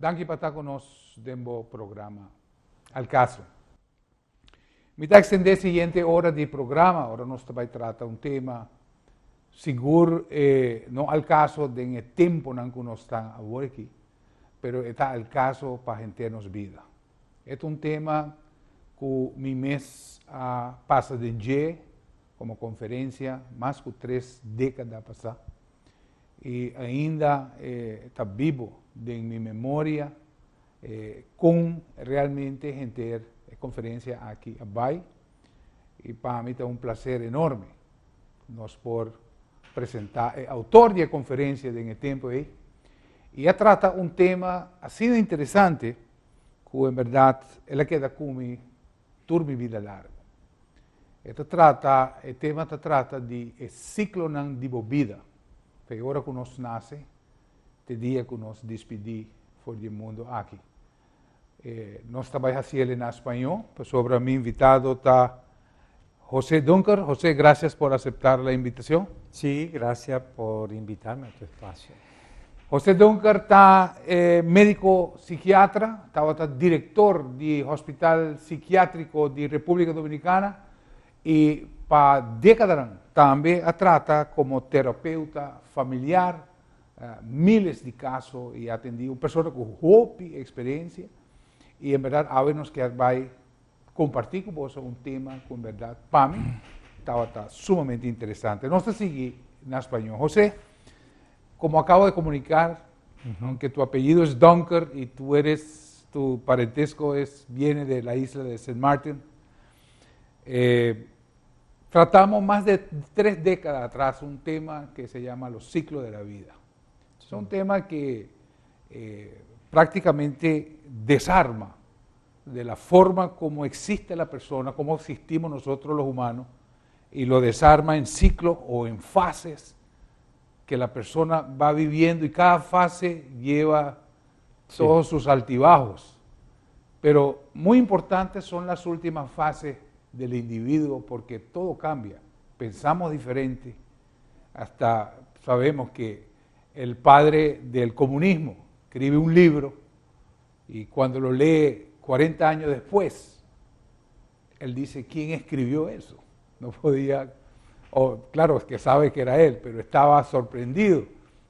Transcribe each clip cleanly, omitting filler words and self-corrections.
Danke para estar conosco dentro programa. Al caso. Me está extendendo a seguinte hora de programa, agora nós vai tratar um tema seguro, não ao caso do tempo em que nós estamos agora aqui, mas está ao caso para a gente nos vida. É um tema que mi mês passa de dia, como conferência, mais de 3 décadas passadas, e ainda está vivo em minha memória, com realmente gente conferência aqui abaixo, e para mim é um prazer enorme nós por apresentar autor da conferência de tempo aí, e ela trata um tema assim interessante que em verdade ela queda comigo toda minha vida larga. O tema trata de ciclo de vida, que agora que nós nasce, o dia que nós despedimos fora do mundo aqui. Nós trabalhamos assim em espanhol, pero sobre mi invitado está José Dunker. José, gracias por aceptar la invitación. Sí, gracias por invitarme a tu espacio. José Dunker está médico psiquiatra, está director del Hospital Psiquiátrico de República Dominicana y para décadas también trata como terapeuta familiar, miles de casos y atendido personas con mucha experiencia. E, em verdade, agora nós que vai compartilhar com você um tema que, em verdade, para mim, está sumamente interessante. Nós vamos seguir na espanhol. José, como acabo de comunicar, aunque tu apellido es Dunker y tu parentesco viene de la isla de St. Martin, tratamos más de 3 décadas atrás un tema que se llama los ciclos de la vida. Es un tema que prácticamente desarma de la forma como existe la persona, como existimos nosotros los humanos, y lo desarma en ciclos o en fases que la persona va viviendo, y cada fase lleva todos sus altibajos. Pero muy importantes son las últimas fases del individuo, porque todo cambia, pensamos diferente. Hasta sabemos que el padre del comunismo escribe un libro, y cuando lo lee 40 años después, él dice, ¿quién escribió eso? No podía, claro, es que sabe que era él, pero estaba sorprendido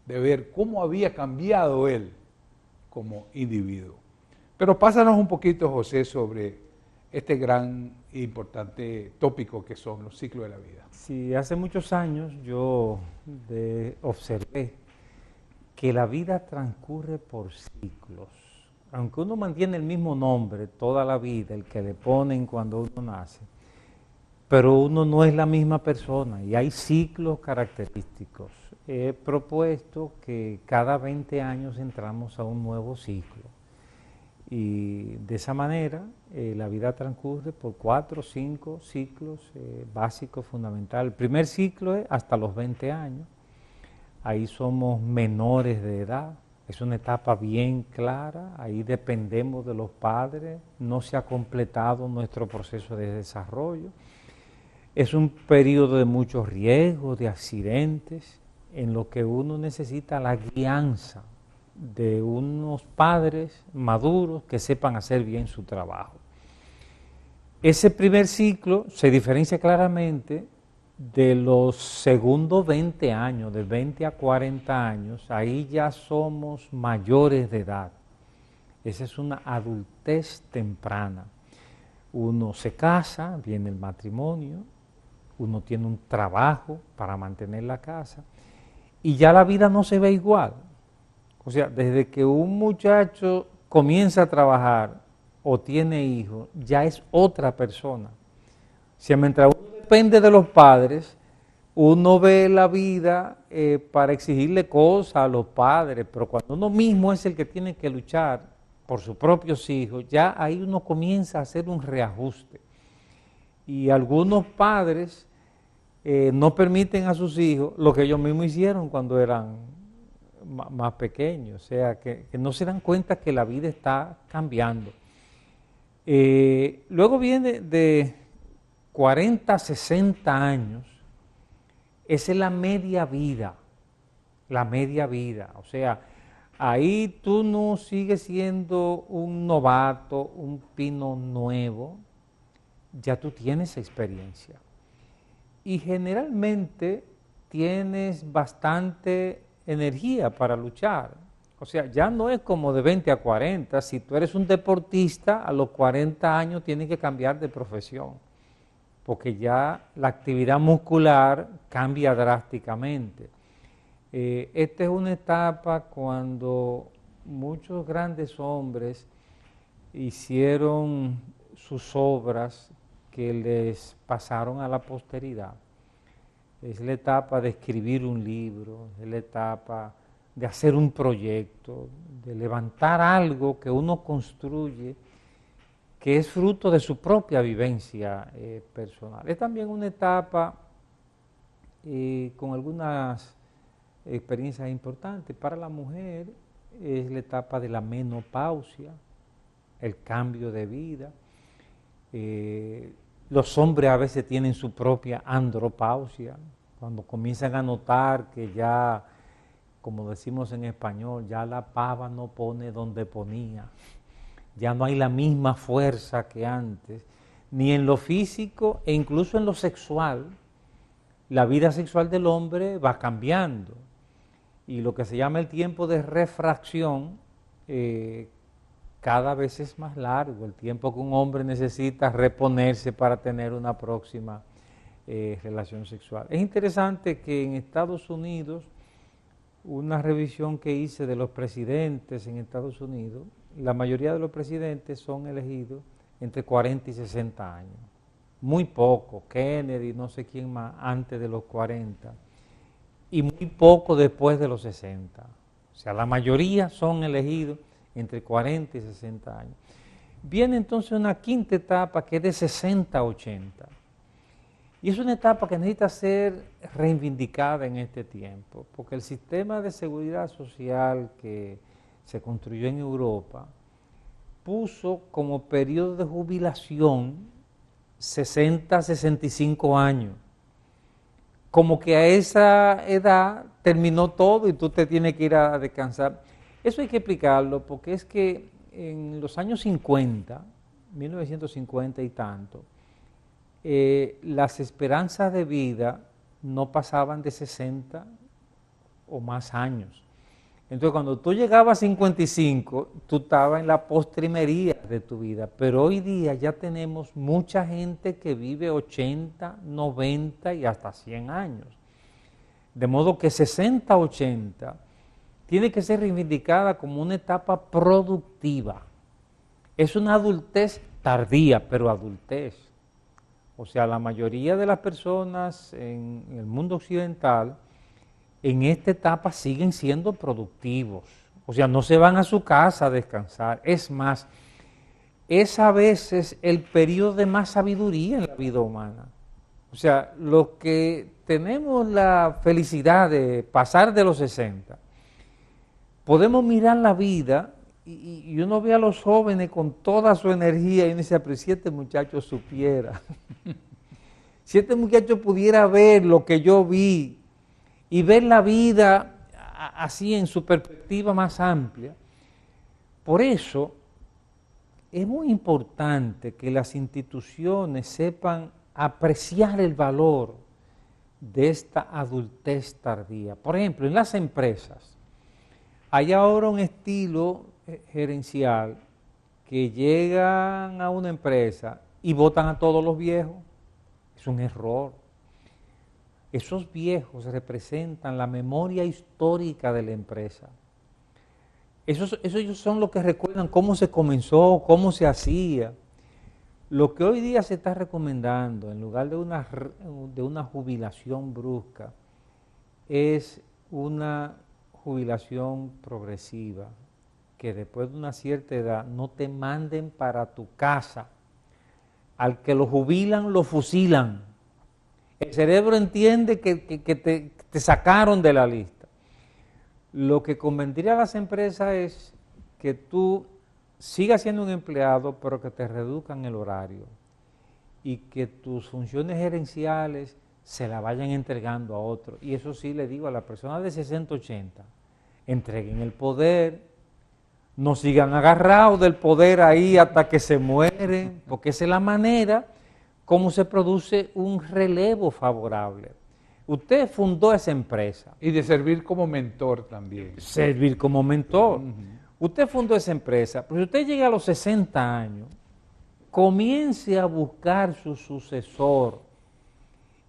de ver cómo había cambiado él como individuo. Pero pásanos un poquito, José, sobre este gran e importante tópico que son los ciclos de la vida. Sí, hace muchos años yo observé que la vida transcurre por ciclos. Aunque uno mantiene el mismo nombre toda la vida, el que le ponen cuando uno nace, pero uno no es la misma persona y hay ciclos característicos. He propuesto que cada 20 años entramos a un nuevo ciclo y de esa manera la vida transcurre por 4 o 5 ciclos básicos, fundamentales. El primer ciclo es hasta los 20 años, ahí somos menores de edad. Es una etapa bien clara, ahí dependemos de los padres, no se ha completado nuestro proceso de desarrollo. Es un periodo de muchos riesgos, de accidentes, en lo que uno necesita la guianza de unos padres maduros que sepan hacer bien su trabajo. Ese primer ciclo se diferencia claramente de los segundos 20 años, de 20 a 40 años, ahí ya somos mayores de edad. Esa es una adultez temprana. Uno se casa, viene el matrimonio, uno tiene un trabajo para mantener la casa y ya la vida no se ve igual. O sea, desde que un muchacho comienza a trabajar o tiene hijos, ya es otra persona. Si mientras uno depende de los padres, uno ve la vida para exigirle cosas a los padres, pero cuando uno mismo es el que tiene que luchar por sus propios hijos, ya ahí uno comienza a hacer un reajuste. Y algunos padres no permiten a sus hijos lo que ellos mismos hicieron cuando eran más pequeños, o sea, que no se dan cuenta que la vida está cambiando. Luego viene de 40 a 60 años, esa es la media vida, o sea, ahí tú no sigues siendo un novato, un pino nuevo, ya tú tienes experiencia. Y generalmente tienes bastante energía para luchar. O sea, ya no es como de 20 a 40. Si tú eres un deportista, a los 40 años tienes que cambiar de profesión, porque ya la actividad muscular cambia drásticamente. Esta es una etapa cuando muchos grandes hombres hicieron sus obras que les pasaron a la posteridad. Es la etapa de escribir un libro, es la etapa de hacer un proyecto, de levantar algo que uno construye, que es fruto de su propia vivencia personal. Es también una etapa con algunas experiencias importantes. Para la mujer es la etapa de la menopausia, el cambio de vida. Los hombres a veces tienen su propia andropausia, cuando comienzan a notar que ya, como decimos en español, ya la pava no pone donde ponía, ya no hay la misma fuerza que antes, ni en lo físico e incluso en lo sexual. La vida sexual del hombre va cambiando y lo que se llama el tiempo de refracción cada vez es más largo, el tiempo que un hombre necesita reponerse para tener una próxima relación sexual. Es interesante que en Estados Unidos, una revisión que hice de los presidentes en Estados Unidos, la mayoría de los presidentes son elegidos entre 40 y 60 años. Muy poco, Kennedy, no sé quién más, antes de los 40, y muy poco después de los 60. O sea, la mayoría son elegidos entre 40 y 60 años. Viene entonces una quinta etapa que es de 60 a 80. Y es una etapa que necesita ser reivindicada en este tiempo, porque el sistema de seguridad social que se construyó en Europa puso como periodo de jubilación 60 a 65 años. Como que a esa edad terminó todo y tú te tienes que ir a descansar. Eso hay que explicarlo porque es que en los años 50, 1950 y tanto, las esperanzas de vida no pasaban de 60 o más años. Entonces, cuando tú llegabas a 55, tú estabas en la postrimería de tu vida. Pero hoy día ya tenemos mucha gente que vive 80, 90 y hasta 100 años. De modo que 60, 80 tiene que ser reivindicada como una etapa productiva. Es una adultez tardía, pero adultez. O sea, la mayoría de las personas en el mundo occidental en esta etapa siguen siendo productivos. O sea, no se van a su casa a descansar. Es más, es a veces el periodo de más sabiduría en la vida humana. O sea, los que tenemos la felicidad de pasar de los 60, podemos mirar la vida y uno ve a los jóvenes con toda su energía y uno dice, pero si este muchacho supiera, si este muchacho pudiera ver lo que yo vi y ver la vida así en su perspectiva más amplia. Por eso es muy importante que las instituciones sepan apreciar el valor de esta adultez tardía. Por ejemplo, en las empresas hay ahora un estilo gerencial que llegan a una empresa y votan a todos los viejos. Es un error. Esos viejos representan la memoria histórica de la empresa. Esos son los que recuerdan cómo se comenzó, cómo se hacía. Lo que hoy día se está recomendando, en lugar de una jubilación brusca, es una jubilación progresiva, que después de una cierta edad no te manden para tu casa. Al que lo jubilan, lo fusilan. El cerebro entiende que te sacaron de la lista. Lo que convendría a las empresas es que tú sigas siendo un empleado, pero que te reduzcan el horario y que tus funciones gerenciales se la vayan entregando a otros. Y eso sí le digo a las personas de 60, 80, entreguen el poder, no sigan agarrados del poder ahí hasta que se mueren, porque esa es la manera como se produce un relevo favorable. Usted fundó esa empresa. Y de servir como mentor también. Servir como mentor. Usted fundó esa empresa, pero si usted llega a los 60 años, comience a buscar su sucesor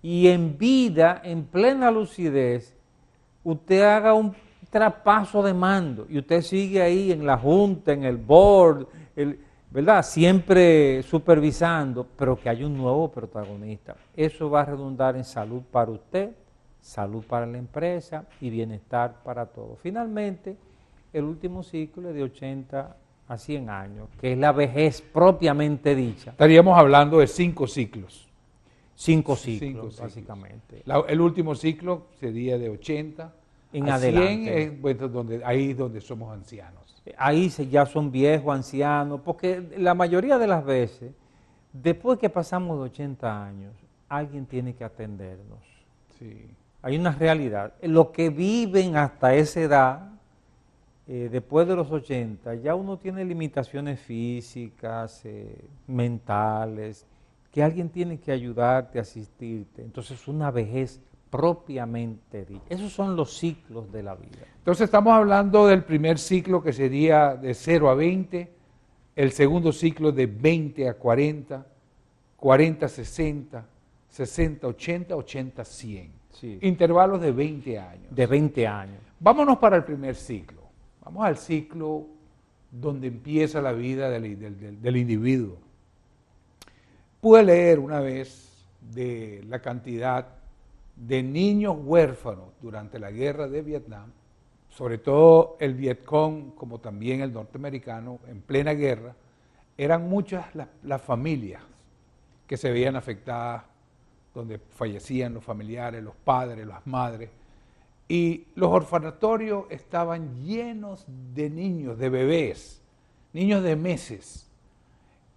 y en vida, en plena lucidez, usted haga un traspaso de mando y usted sigue ahí en la junta, en el board, ¿verdad? Siempre supervisando, pero que haya un nuevo protagonista. Eso va a redundar en salud para usted, salud para la empresa y bienestar para todos. Finalmente, el último ciclo es de 80 a 100 años, que es la vejez propiamente dicha. Estaríamos hablando de 5 ciclos. 5 ciclos, básicamente. El último ciclo sería de 80 en a adelante. 100, bueno, ahí es donde somos ancianos. Ahí ya son viejos, ancianos, porque la mayoría de las veces, después que pasamos de 80 años, alguien tiene que atendernos. Sí. Hay una realidad. Los que viven hasta esa edad, después de los 80, ya uno tiene limitaciones físicas, mentales, que alguien tiene que ayudarte, asistirte. Entonces, una vejez propiamente dicha. Esos son los ciclos de la vida. Entonces, estamos hablando del primer ciclo que sería de 0 a 20, el segundo ciclo de 20 a 40, 40 a 60, 60 a 80, 80 a 100. Sí. Intervalos de 20 años. De 20 años. Vámonos para el primer ciclo. Vamos al ciclo donde empieza la vida del individuo. Pude leer una vez de la cantidad de niños huérfanos durante la guerra de Vietnam, sobre todo el Vietcong, como también el norteamericano, en plena guerra, eran muchas las familias que se veían afectadas, donde fallecían los familiares, los padres, las madres, y los orfanatorios estaban llenos de niños, de bebés, niños de meses,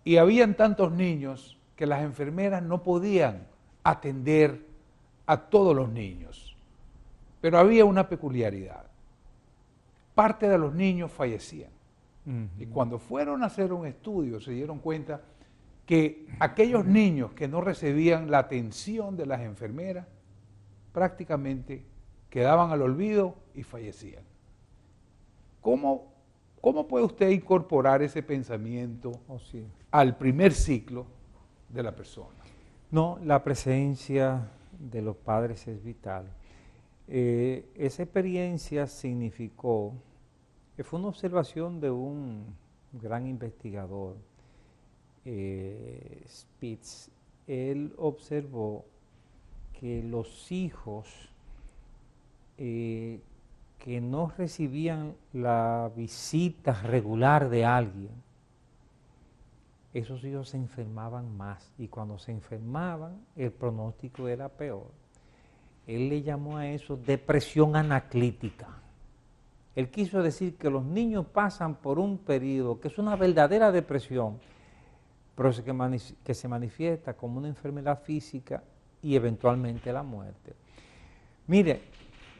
y habían tantos niños que las enfermeras no podían atender a todos los niños. Pero había una peculiaridad. Parte de los niños fallecían. Y cuando fueron a hacer un estudio se dieron cuenta que aquellos niños que no recibían la atención de las enfermeras prácticamente quedaban al olvido y fallecían. ¿Cómo puede usted incorporar ese pensamiento al primer ciclo de la persona? No, la presencia de los padres es vital. Esa experiencia significó, fue una observación de un gran investigador, Spitz. Él observó que los hijos que no recibían la visita regular de alguien, esos hijos se enfermaban más y cuando se enfermaban el pronóstico era peor. Él le llamó a eso depresión anaclítica. Él quiso decir que los niños pasan por un periodo que es una verdadera depresión, pero que se manifiesta como una enfermedad física y eventualmente la muerte. Mire,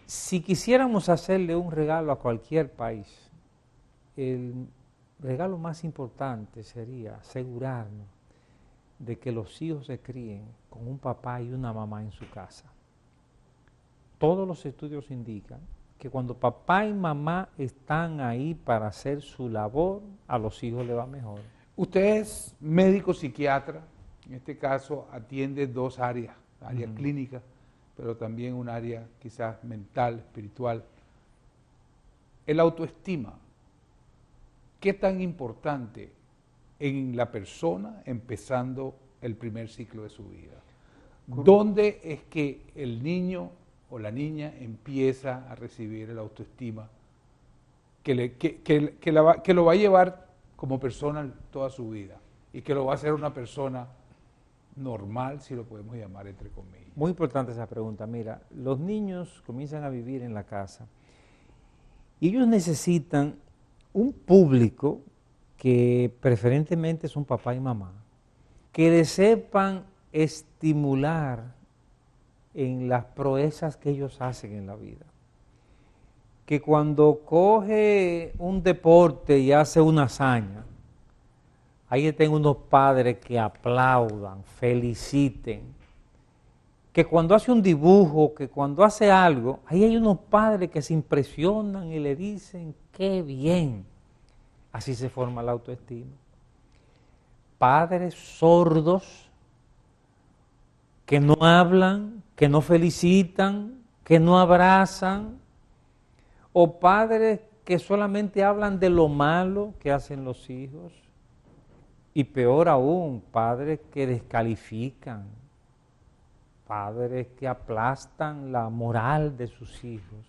si quisiéramos hacerle un regalo a cualquier país, el regalo más importante sería asegurarnos de que los hijos se críen con un papá y una mamá en su casa. Todos los estudios indican que cuando papá y mamá están ahí para hacer su labor, a los hijos les va mejor. Usted es médico psiquiatra, en este caso atiende 2 áreas, área clínica, pero también un área quizás mental, espiritual. El autoestima, ¿qué tan importante en la persona empezando el primer ciclo de su vida? ¿Dónde es que el niño o la niña empieza a recibir el autoestima que lo va a llevar como persona toda su vida y que lo va a hacer una persona normal, si lo podemos llamar entre comillas? Muy importante esa pregunta. Mira, los niños comienzan a vivir en la casa y ellos necesitan un público que preferentemente son papá y mamá, que les sepan estimular en las proezas que ellos hacen en la vida. que cuando coge un deporte y hace una hazaña, ahí estén unos padres que aplaudan, feliciten, que cuando hace un dibujo, que cuando hace algo, ahí hay unos padres que se impresionan y le dicen, ¡qué bien! Así se forma la autoestima. Padres sordos que no hablan, que no felicitan, que no abrazan, o padres que solamente hablan de lo malo que hacen los hijos, y peor aún, padres que descalifican, padres que aplastan la moral de sus hijos.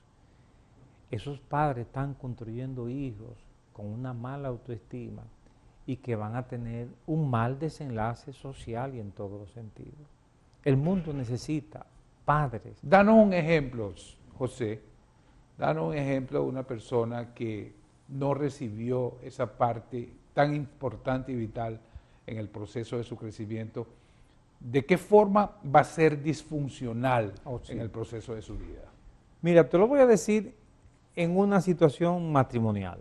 Esos padres están construyendo hijos con una mala autoestima y que van a tener un mal desenlace social y en todos los sentidos. El mundo necesita padres. Danos un ejemplo, José. Danos un ejemplo de una persona que no recibió esa parte tan importante y vital en el proceso de su crecimiento. ¿De qué forma va a ser disfuncional en el proceso de su vida? Mira, te lo voy a decir en una situación matrimonial.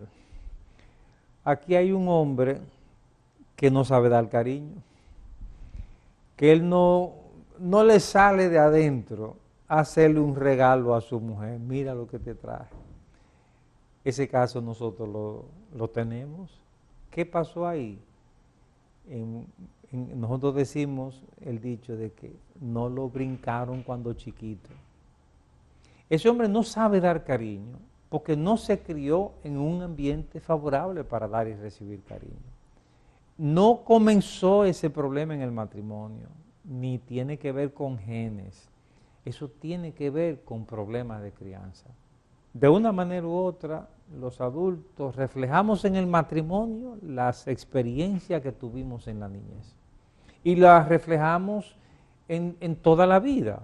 Aquí hay un hombre que no sabe dar cariño, que él no le sale de adentro hacerle un regalo a su mujer. Mira lo que te traje. Ese caso nosotros lo tenemos. ¿Qué pasó ahí? Nosotros decimos el dicho de que no lo brincaron cuando chiquito. Ese hombre no sabe dar cariño porque no se crió en un ambiente favorable para dar y recibir cariño. No comenzó ese problema en el matrimonio, ni tiene que ver con genes. Eso tiene que ver con problemas de crianza. De una manera u otra, los adultos reflejamos en el matrimonio las experiencias que tuvimos en la niñez. Y las reflejamos en toda la vida.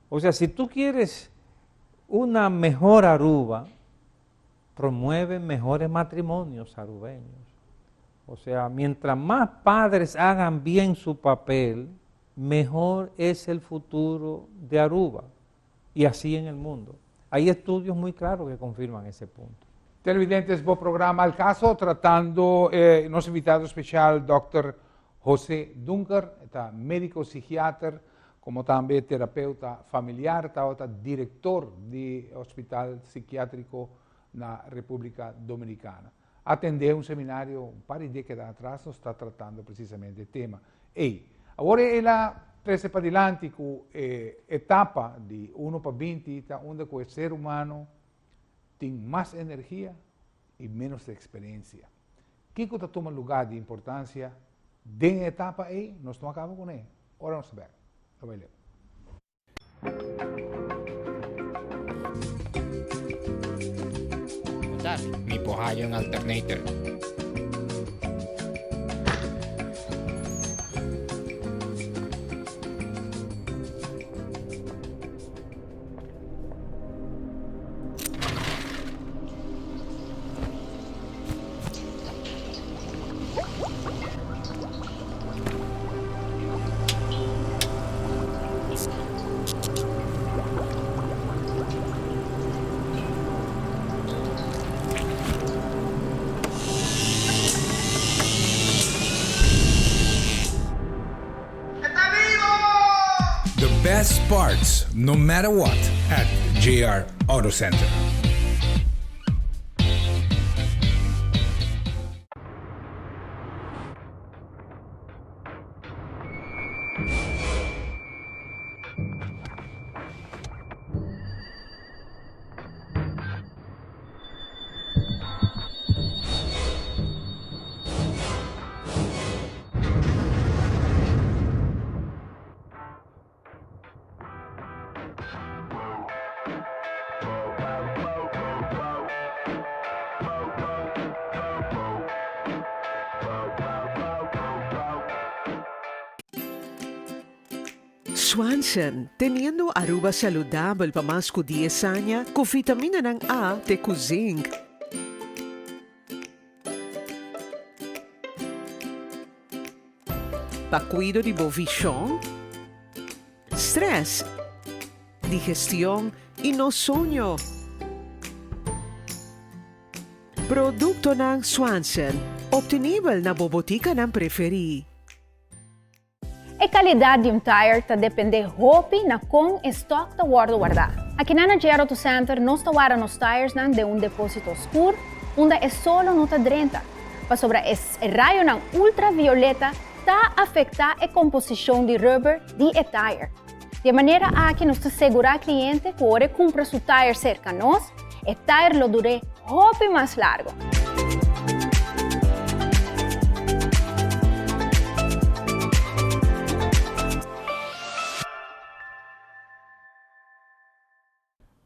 O sea, si tú quieres una mejor Aruba, promueve mejores matrimonios arubeños. O sea, mientras más padres hagan bien su papel, mejor es el futuro de Aruba y así en el mundo. Hay estudios muy claros que confirman esse punto. Televidentes, bom programa al caso, tratando nosso invitado especial, Dr. José Dunker, está médico psiquiatra, como também terapeuta familiar, está diretor de hospital psiquiátrico na República Dominicana. Atendeu um seminário um par de décadas atrás, está tratando precisamente do tema. E agora ela traz para adiante com etapa de 1 para 20, onde o ser humano tem mais energia e menos experiência. O que está tomando lugar de importância de etapa aí? Nós estamos acabando com ele. Agora vamos ver. Lo voy a leer. Mi pohayo en alternator. Best parts, no matter what, at JR Auto Center. Swanson, teniendo Aruba saludable para más de 10 años, con vitamina ng A de zinc. Para cuidado de visión, stress, digestión y no sueño. Produkto ng Swanson, obtinibel na bobotika ng preferi. A qualidade de tire tá depender hopi na com estoque da guarda. Aqui na JR Auto Center, nós tawara nos tires de depósito escuro, onde é solo nota 30. Para sobre esse raio ultravioleta, tá afetar a composição de rubber de tire. De maneira a que nos assegurar cliente que ore compra su tire cerca a nós, o tire lo dure hopi mais largo.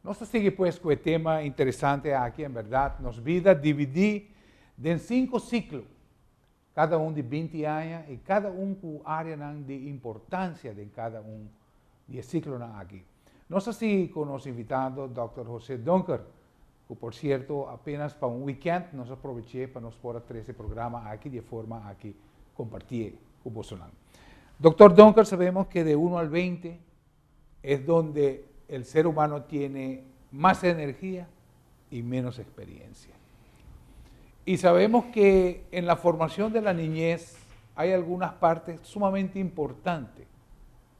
Nós seguimos pues con el tema interesante aquí, en verdad. Nos vida dividir en 5 ciclos, cada uno de 20 años y cada uno con área de importancia de cada uno de ciclos aquí. Nos seguimos con los invitados, Dr. José Dunker, que por cierto, apenas para un weekend nos aproveché para nos por 13 programas aquí de forma aquí compartir con vosotros. Dr. Dunker, sabemos que de 1 al 20 es donde el ser humano tiene más energía y menos experiencia. Y sabemos que en la formación de la niñez hay algunas partes sumamente importantes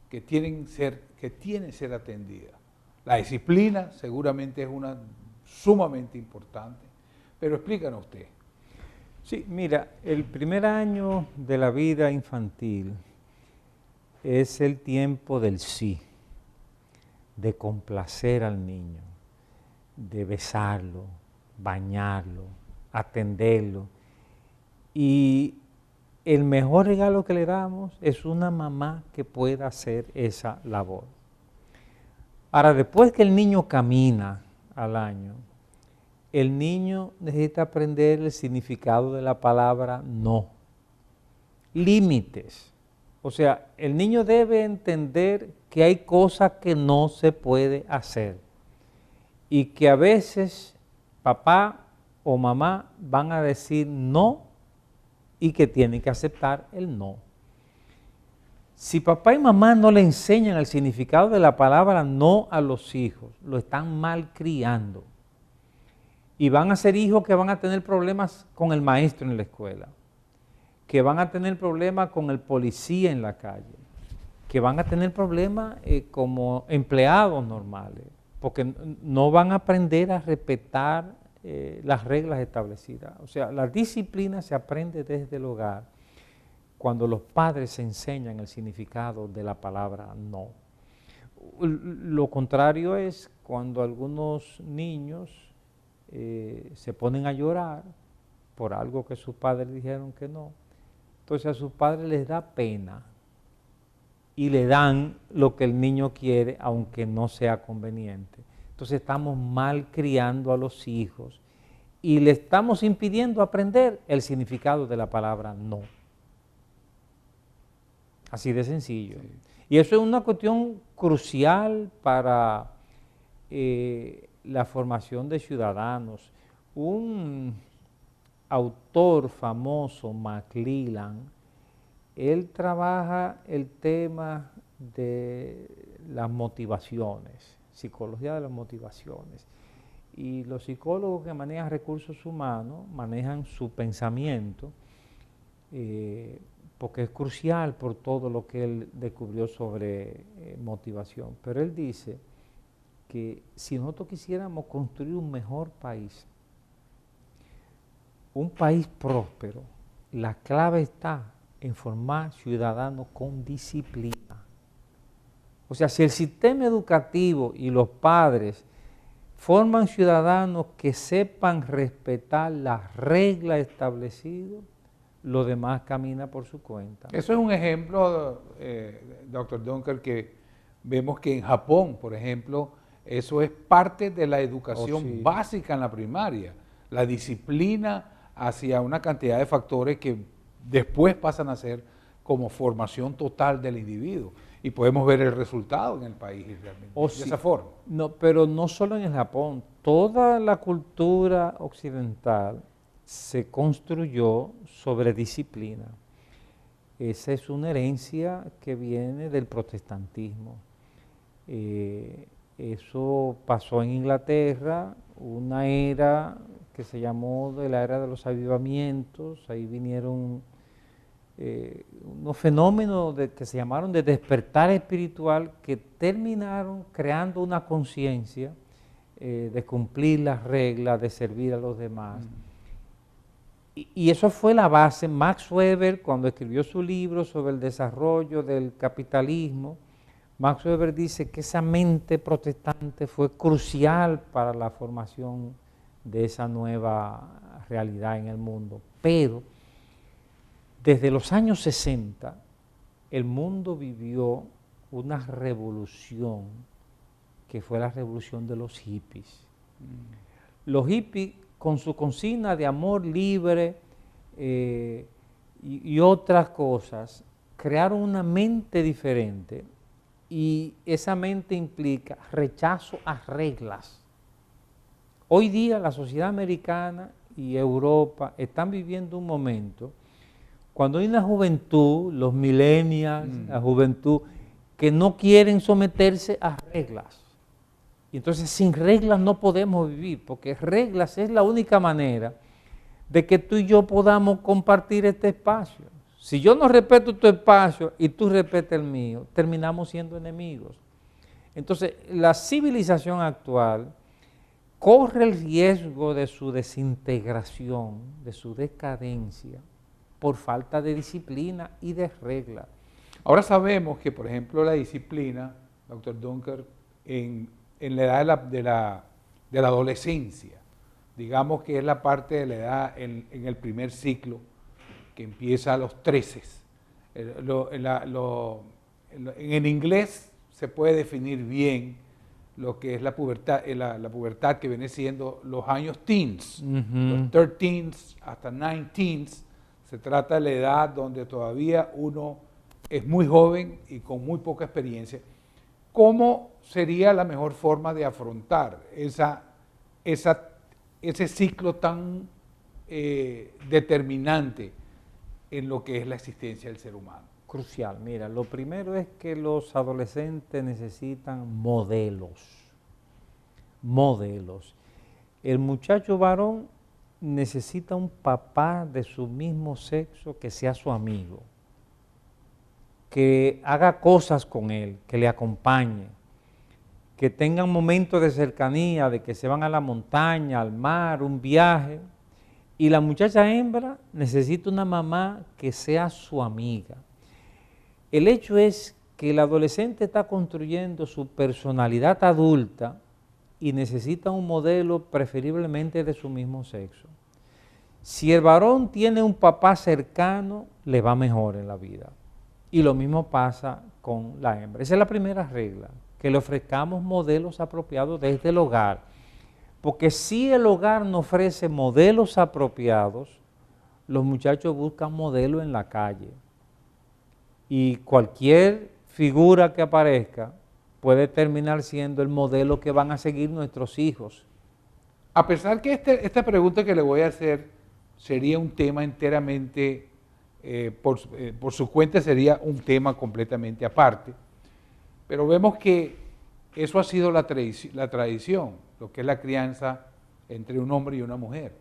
que tienen que ser atendidas. La disciplina seguramente es una sumamente importante, pero explícanos usted. Sí, mira, el primer año de la vida infantil es el tiempo del sí, de complacer al niño, de besarlo, bañarlo, atenderlo. Y el mejor regalo que le damos es una mamá que pueda hacer esa labor. Ahora, después que el niño camina al año, el niño necesita aprender el significado de la palabra no, límites. O sea, el niño debe entender que hay cosas que no se puede hacer y que a veces papá o mamá van a decir no y que tiene que aceptar el no. Si papá y mamá no le enseñan el significado de la palabra no a los hijos, lo están mal criando. Y van a ser hijos que van a tener problemas con el maestro en la escuela, que van a tener problemas con el policía en la calle, que van a tener problemas como empleados normales, porque no van a aprender a respetar las reglas establecidas. O sea, la disciplina se aprende desde el hogar cuando los padres se enseñan el significado de la palabra no. Lo contrario es cuando algunos niños se ponen a llorar por algo que sus padres dijeron que no. Entonces a sus padres les da pena y le dan lo que el niño quiere, aunque no sea conveniente. Entonces estamos mal criando a los hijos y le estamos impidiendo aprender el significado de la palabra no. Así de sencillo. Sí. Y eso es una cuestión crucial para la formación de ciudadanos. Un autor famoso, McClellan, él trabaja el tema de las motivaciones, psicología de las motivaciones. Y los psicólogos que manejan recursos humanos manejan su pensamiento, porque es crucial por todo lo que él descubrió sobre motivación. Pero él dice que si nosotros quisiéramos construir un mejor país, un país próspero, la clave está en formar ciudadanos con disciplina. O sea, si el sistema educativo y los padres forman ciudadanos que sepan respetar las reglas establecidas, lo demás camina por su cuenta. Eso es un ejemplo, Dr. Dunker, que vemos que en Japón, por ejemplo, eso es parte de la educación básica en la primaria, la disciplina hacia una cantidad de factores que después pasan a ser como formación total del individuo. Y podemos ver el resultado en el país realmente, de esa forma. No, pero no solo en el Japón, toda la cultura occidental se construyó sobre disciplina. Esa es una herencia que viene del protestantismo. Eso pasó en Inglaterra, una era que se llamó de la era de los avivamientos. Ahí vinieron unos fenómenos que se llamaron de despertar espiritual, que terminaron creando una conciencia de cumplir las reglas, de servir a los demás. Y eso fue la base. Max Weber, cuando escribió su libro sobre el desarrollo del capitalismo, Max Weber dice que esa mente protestante fue crucial para la formación de esa nueva realidad en el mundo. Pero desde los años 60, el mundo vivió una revolución que fue la revolución de los hippies. Los hippies, con su consigna de amor libre y otras cosas, crearon una mente diferente, y esa mente implica rechazo a reglas. Hoy día la sociedad americana y Europa están viviendo un momento cuando hay una juventud, los millennials, la juventud, que no quieren someterse a reglas. Y entonces sin reglas no podemos vivir, porque reglas es la única manera de que tú y yo podamos compartir este espacio. Si yo no respeto tu espacio y tú respetas el mío, terminamos siendo enemigos. Entonces, la civilización actual corre el riesgo de su desintegración, de su decadencia, por falta de disciplina y de reglas. Ahora sabemos que, por ejemplo, la disciplina, doctor Dunker, en la edad de la adolescencia, digamos que es la parte de la edad en el primer ciclo, que empieza a los 13. En inglés se puede definir bien lo que es la pubertad, la pubertad, que viene siendo los años teens, los 13 hasta 19. Se trata de la edad donde todavía uno es muy joven y con muy poca experiencia. ¿Cómo sería la mejor forma de afrontar ese ciclo tan determinante en lo que es la existencia del ser humano? Crucial. Mira, lo primero es que los adolescentes necesitan modelos. Modelos. El muchacho varón necesita un papá de su mismo sexo que sea su amigo, que haga cosas con él, que le acompañe, que tengan momentos de cercanía, de que se van a la montaña, al mar, un viaje. Y la muchacha hembra necesita una mamá que sea su amiga. El hecho es que el adolescente está construyendo su personalidad adulta y necesita un modelo preferiblemente de su mismo sexo. Si el varón tiene un papá cercano, le va mejor en la vida. Y lo mismo pasa con la hembra. Esa es la primera regla, que le ofrezcamos modelos apropiados desde el hogar. Porque si el hogar no ofrece modelos apropiados, los muchachos buscan modelos en la calle. Y cualquier figura que aparezca puede terminar siendo el modelo que van a seguir nuestros hijos. A pesar que esta pregunta que le voy a hacer sería un tema enteramente, por su cuenta sería un tema completamente aparte, pero vemos que eso ha sido la tradición, lo que es la crianza entre un hombre y una mujer.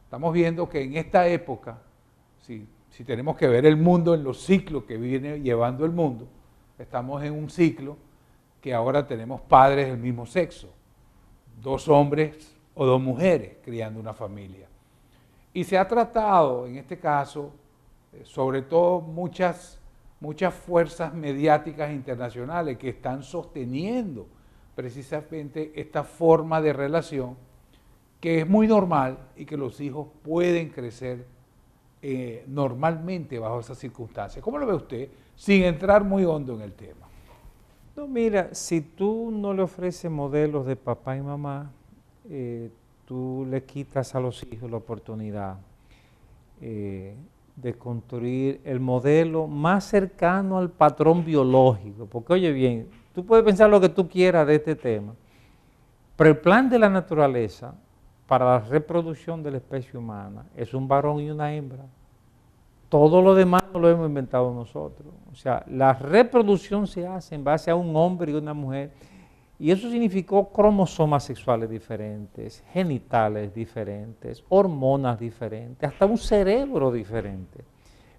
Estamos viendo que en esta época, si tenemos que ver el mundo en los ciclos que viene llevando el mundo, estamos en un ciclo que ahora tenemos padres del mismo sexo, 2 hombres o 2 mujeres criando una familia. Y se ha tratado, en este caso, sobre todo muchas fuerzas mediáticas internacionales que están sosteniendo precisamente esta forma de relación que es muy normal y que los hijos pueden crecer normalmente bajo esas circunstancias. ¿Cómo lo ve usted? Sin entrar muy hondo en el tema. No, mira, si tú no le ofreces modelos de papá y mamá, tú le quitas a los hijos la oportunidad de construir el modelo más cercano al patrón biológico. Porque, oye bien, tú puedes pensar lo que tú quieras de este tema, pero el plan de la naturaleza para la reproducción de la especie humana es un varón y una hembra. Todo lo demás no lo hemos inventado nosotros. O sea, la reproducción se hace en base a un hombre y una mujer. Y eso significó cromosomas sexuales diferentes, genitales diferentes, hormonas diferentes, hasta un cerebro diferente,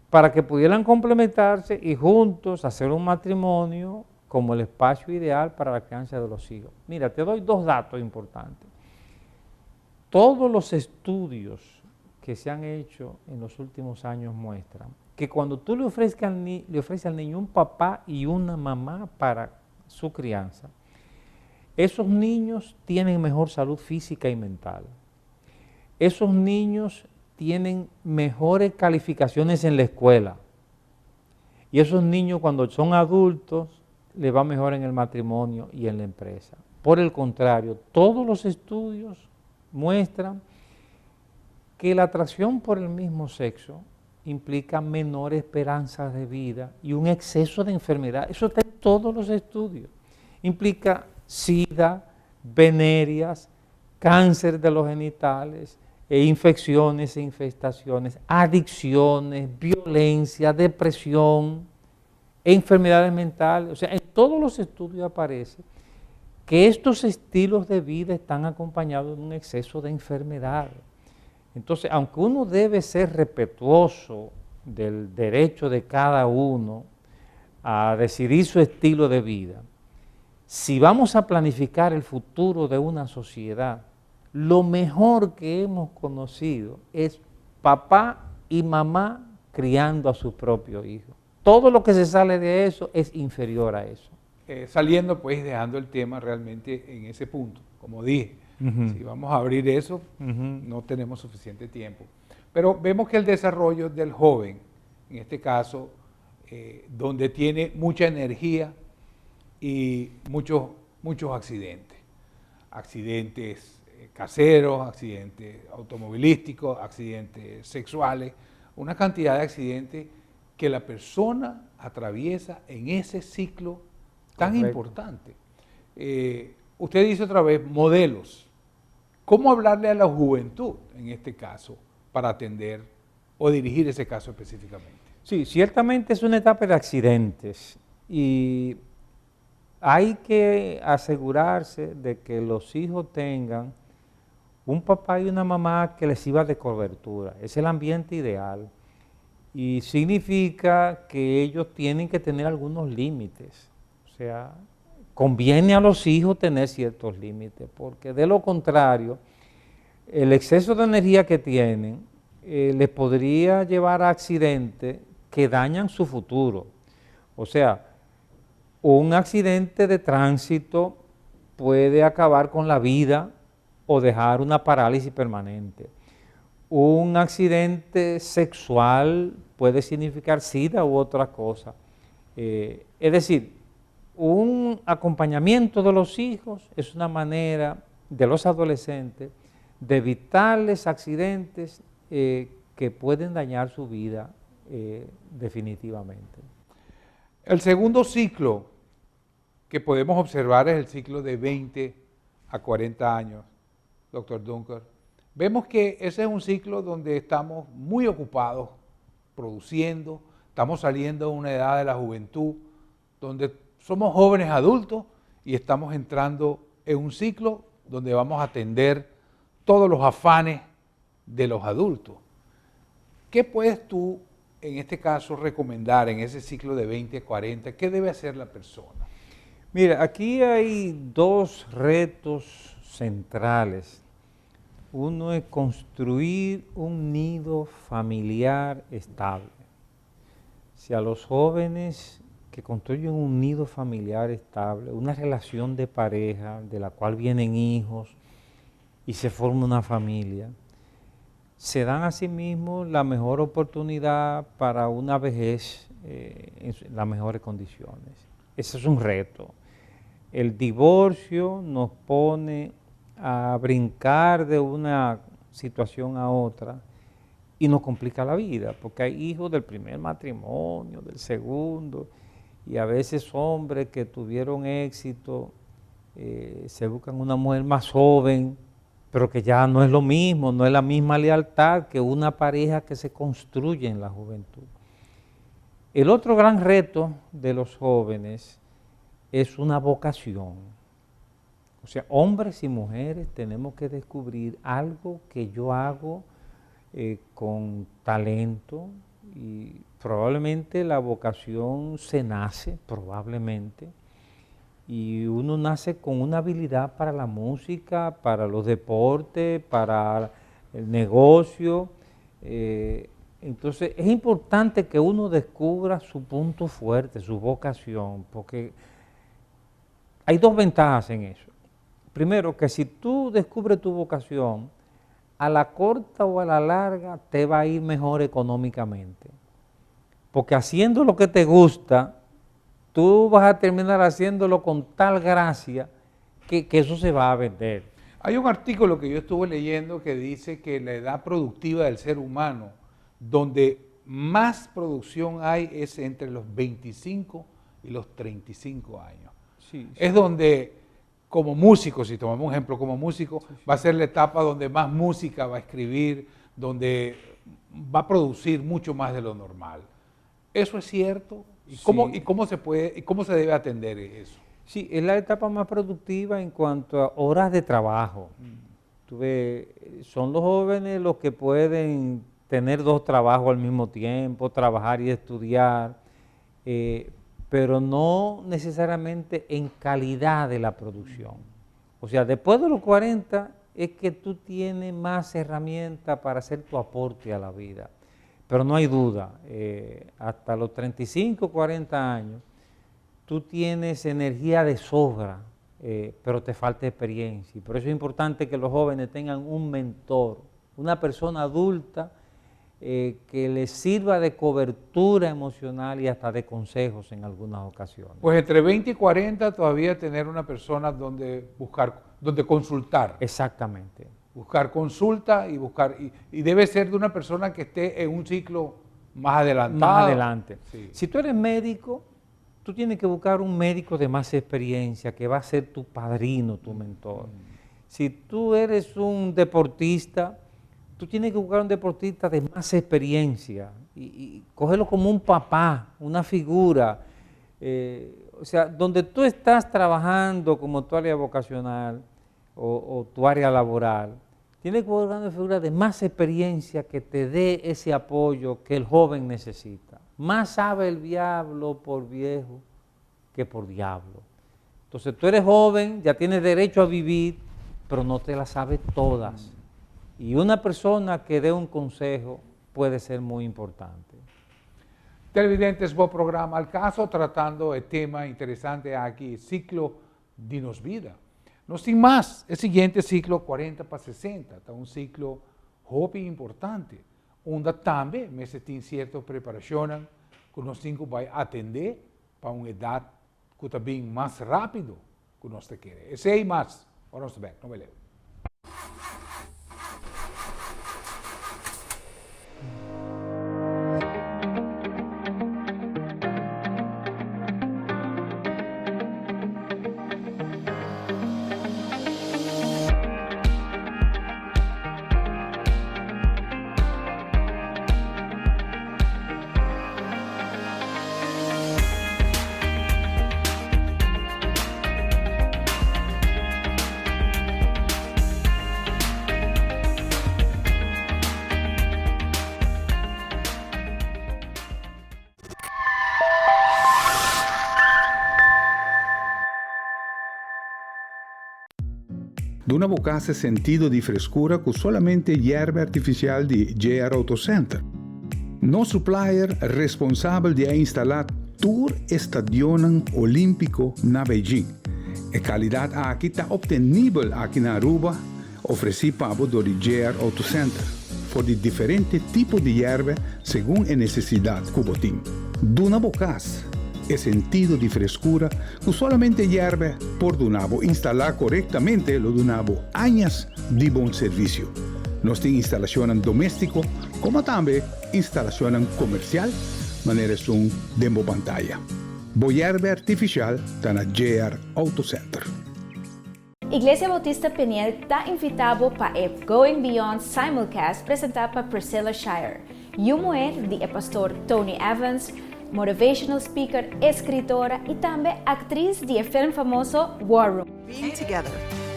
para que pudieran complementarse y juntos hacer un matrimonio como el espacio ideal para la crianza de los hijos. Mira, te doy 2 datos importantes. Todos los estudios que se han hecho en los últimos años muestran que cuando tú le ofreces al niño un papá y una mamá para su crianza, esos niños tienen mejor salud física y mental. Esos niños tienen mejores calificaciones en la escuela. Y esos niños cuando son adultos les va mejor en el matrimonio y en la empresa. Por el contrario, todos los estudios muestran que la atracción por el mismo sexo implica menor esperanza de vida y un exceso de enfermedad. Eso está en todos los estudios. Implica SIDA, venerias, cáncer de los genitales, infecciones e infestaciones, adicciones, violencia, depresión, enfermedades mentales. O sea, en todos los estudios aparece que estos estilos de vida están acompañados de un exceso de enfermedades. Entonces, aunque uno debe ser respetuoso del derecho de cada uno a decidir su estilo de vida, si vamos a planificar el futuro de una sociedad, lo mejor que hemos conocido es papá y mamá criando a su propio hijo. Todo lo que se sale de eso es inferior a eso. Saliendo pues, dejando el tema realmente en ese punto, como dije, si vamos a abrir eso, no tenemos suficiente tiempo. Pero vemos que el desarrollo del joven, en este caso, donde tiene mucha energía y muchos accidentes, accidentes caseros, accidentes automovilísticos, accidentes sexuales, una cantidad de accidentes que la persona atraviesa en ese ciclo tan Correcto. Importante. Usted dice otra vez, modelos. ¿Cómo hablarle a la juventud, en este caso, para atender o dirigir ese caso específicamente? Sí, ciertamente es una etapa de accidentes y hay que asegurarse de que los hijos tengan un papá y una mamá que les sirva de cobertura. Es el ambiente ideal y significa que ellos tienen que tener algunos límites. O sea, conviene a los hijos tener ciertos límites, porque de lo contrario, el exceso de energía que tienen les podría llevar a accidentes que dañan su futuro. O sea, un accidente de tránsito puede acabar con la vida o dejar una parálisis permanente. Un accidente sexual puede significar SIDA u otra cosa. Es decir, un acompañamiento de los hijos es una manera de los adolescentes de evitarles accidentes que pueden dañar su vida definitivamente. El segundo ciclo que podemos observar es el ciclo de 20 a 40 años, doctor Dunker. Vemos que ese es un ciclo donde estamos muy ocupados produciendo, estamos saliendo de una edad de la juventud, donde somos jóvenes adultos y estamos entrando en un ciclo donde vamos a atender todos los afanes de los adultos. ¿Qué puedes tú, en este caso, recomendar en ese ciclo de 20 a 40? ¿Qué debe hacer la persona? Mira, aquí hay 2 retos centrales. Uno es construir un nido familiar estable. Si a los jóvenes que construyen un nido familiar estable, una relación de pareja de la cual vienen hijos y se forma una familia, se dan a sí mismos la mejor oportunidad para una vejez en las mejores condiciones. Ese es un reto. El divorcio nos pone a brincar de una situación a otra y nos complica la vida, porque hay hijos del primer matrimonio, del segundo, y a veces hombres que tuvieron éxito se buscan una mujer más joven, pero que ya no es lo mismo, no es la misma lealtad que una pareja que se construye en la juventud. El otro gran reto de los jóvenes es una vocación. O sea, hombres y mujeres tenemos que descubrir algo que yo hago con talento, y probablemente la vocación se nace, probablemente, y uno nace con una habilidad para la música, para los deportes, para el negocio. Entonces es importante que uno descubra su punto fuerte, su vocación, porque hay dos ventajas en eso. Primero, que si tú descubres tu vocación, a la corta o a la larga te va a ir mejor económicamente. Porque haciendo lo que te gusta, tú vas a terminar haciéndolo con tal gracia que eso se va a vender. Hay un artículo que yo estuve leyendo que dice que la edad productiva del ser humano, donde más producción hay, es entre los 25 y los 35 años. Sí, sí. Es donde, como músico, si tomamos un ejemplo, como músico, va a ser la etapa donde más música va a escribir, donde va a producir mucho más de lo normal. ¿Eso es cierto? ¿Y cómo se debe atender eso? Sí, es la etapa más productiva en cuanto a horas de trabajo. Tú ves, son los jóvenes los que pueden tener 2 trabajos al mismo tiempo, trabajar y estudiar, pero no necesariamente en calidad de la producción. O sea, después de los 40 es que tú tienes más herramientas para hacer tu aporte a la vida. Pero no hay duda, hasta los 35, 40 años, tú tienes energía de sobra, pero te falta experiencia. Por eso es importante que los jóvenes tengan un mentor, una persona adulta que les sirva de cobertura emocional y hasta de consejos en algunas ocasiones. Pues entre 20 y 40 todavía tener una persona donde buscar, donde consultar. Exactamente. Buscar consulta y debe ser de una persona que esté en un ciclo más adelantado. Más adelante. Sí. Si tú eres médico, tú tienes que buscar un médico de más experiencia, que va a ser tu padrino, tu mentor. Si tú eres un deportista, tú tienes que buscar un deportista de más experiencia y cogerlo como un papá, una figura. O sea, donde tú estás trabajando como tu área vocacional o tu área laboral, tienes que buscar una figura de más experiencia que te dé ese apoyo que el joven necesita. Más sabe el diablo por viejo que por diablo. Entonces tú eres joven, ya tienes derecho a vivir, pero no te las sabes todas. Y una persona que dé un consejo puede ser muy importante. Televidentes, bom programa al caso, tratando el tema interesante aquí, ciclo Dinos Vida. No sin más, el siguiente ciclo 40 para 60, está un ciclo hobby importante, onde também me tem certa preparação que nós temos que atender para uma idade que também mais rápido que nós queremos. Esse aí mais, agora nós bem, não me lembro. Duna Bocase sentido di frescura con solamente hierba artificial di JR Auto Center. No supplier responsabile di installare Tour Stadion Olimpico na Beijing. E qualità aqui está obtenibile aqui na Aruba, ofrecida por JR Auto Center, por de diferentes tipos de hierba según la necesidad cubotín. Duna Bocase es sentido de frescura que solamente hierve por Dunabo instalar correctamente lo Dunabo años de buen servicio. Nos tiene instalación doméstico como también instalación comercial, manera son demo pantalla. Bo hierve artificial está na JR Auto Center. Iglesia Bautista Peniel está invitado para el Going Beyond Simulcast apresentado por Priscilla Shirer. Yo mujer de pastor Tony Evans, motivational speaker, escritora y también actriz del film famoso War Room. Being together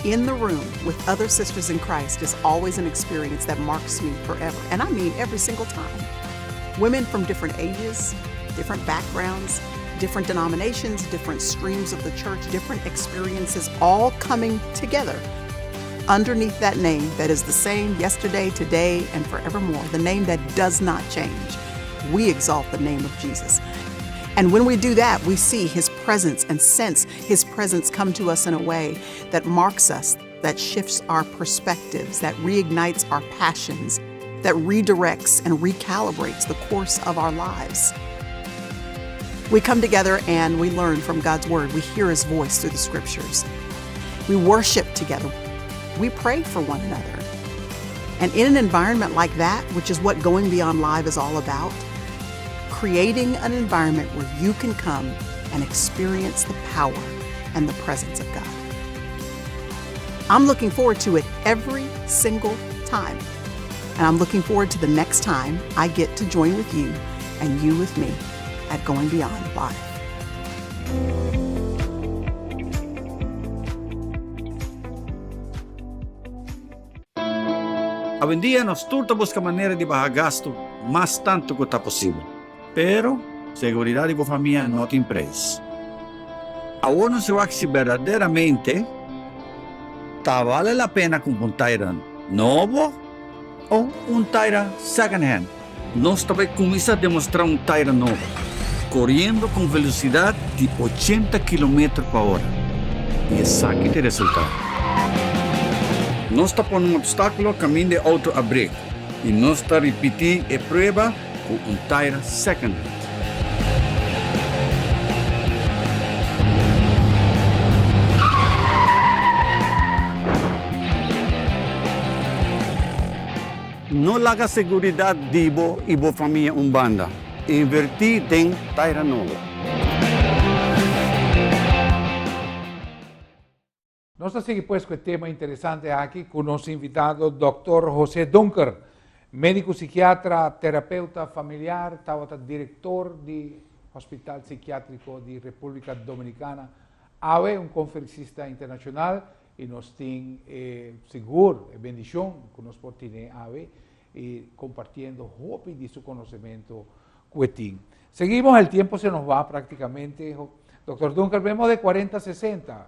in the room with other sisters in Christ is always an experience that marks me forever. And I mean every single time. Women from different ages, different backgrounds, different denominations, different streams of the church, different experiences, all coming together underneath that name that is the same yesterday, today, and forevermore, the name that does not change. We exalt the name of Jesus. And when we do that, we see His presence and sense His presence come to us in a way that marks us, that shifts our perspectives, that reignites our passions, that redirects and recalibrates the course of our lives. We come together and we learn from God's Word. We hear His voice through the Scriptures. We worship together. We pray for one another. And in an environment like that, which is what Going Beyond Live is all about, creating an environment where you can come and experience the power and the presence of God. I'm looking forward to it every single time. And I'm looking forward to the next time I get to join with you and you with me at Going Beyond Live. Hoy en día nós todos busca maneira de bajar gasto mais tanto que está possível. Pero seguridade de família não tem preço. Agora se vai se verdadeiramente tá vale a pena comprar um Tayran novo ou um Tayran second hand. Nós também começamos a demonstrar um Tayran novo, correndo com velocidade de 80 km/h. E essa aqui tem resultado. Nós está por um obstáculo, caminho de auto a break. E nós está repetindo a prova com um Tayran second hand. Não larga seguridade de você e sua família banda. Invertir em Tayran novo. Vamos a seguir pues con el tema interesante aquí con nuestro invitado, Dr. José Dunker, médico psiquiatra, terapeuta familiar, estaba director del Hospital Psiquiátrico de República Dominicana, AVE, un conferencista internacional, y nos tiene seguro, bendición que nos tiene AVE, y compartiendo hope de su conocimiento cuetín. Seguimos, el tiempo se nos va prácticamente. Doctor Dunker, vemos de 40 a 60.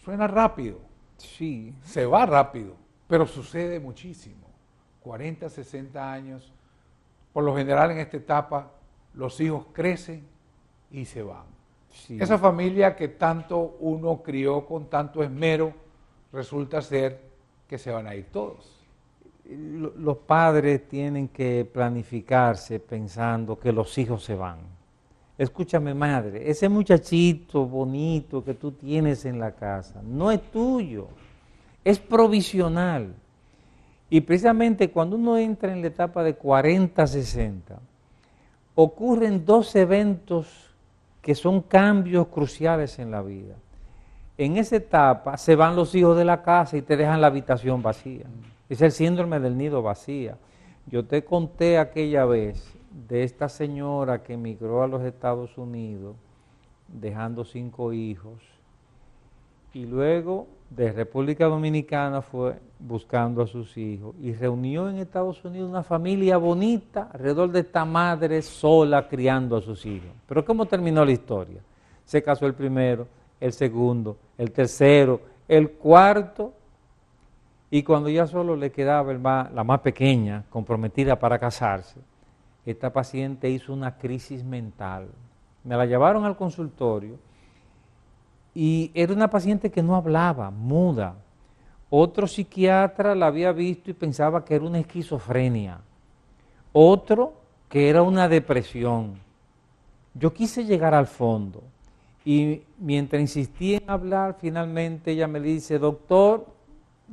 Suena rápido. Sí. Se va rápido, pero sucede muchísimo. 40, 60 años. Por lo general en esta etapa, los hijos crecen y se van. Sí. Esa familia que tanto uno crió con tanto esmero, resulta ser que se van a ir todos. Los padres tienen que planificarse pensando que los hijos se van. Escúchame, madre, ese muchachito bonito que tú tienes en la casa no es tuyo, es provisional. Y precisamente cuando uno entra en la etapa de 40, 60, ocurren dos eventos que son cambios cruciales en la vida. En esa etapa se van los hijos de la casa y te dejan la habitación vacía. Es el síndrome del nido vacía. Yo te conté aquella vez de esta señora que emigró a los Estados Unidos dejando 5 hijos y luego de República Dominicana fue buscando a sus hijos y reunió en Estados Unidos una familia bonita alrededor de esta madre sola criando a sus hijos. Pero ¿cómo terminó la historia? Se casó el primero, el segundo, el tercero, el cuarto, y cuando ya solo le quedaba la más pequeña, comprometida para casarse, esta paciente hizo una crisis mental. Me la llevaron al consultorio y era una paciente que no hablaba, muda. Otro psiquiatra la había visto y pensaba que era una esquizofrenia. Otro que era una depresión. Yo quise llegar al fondo y mientras insistí en hablar, finalmente ella me dice, doctor,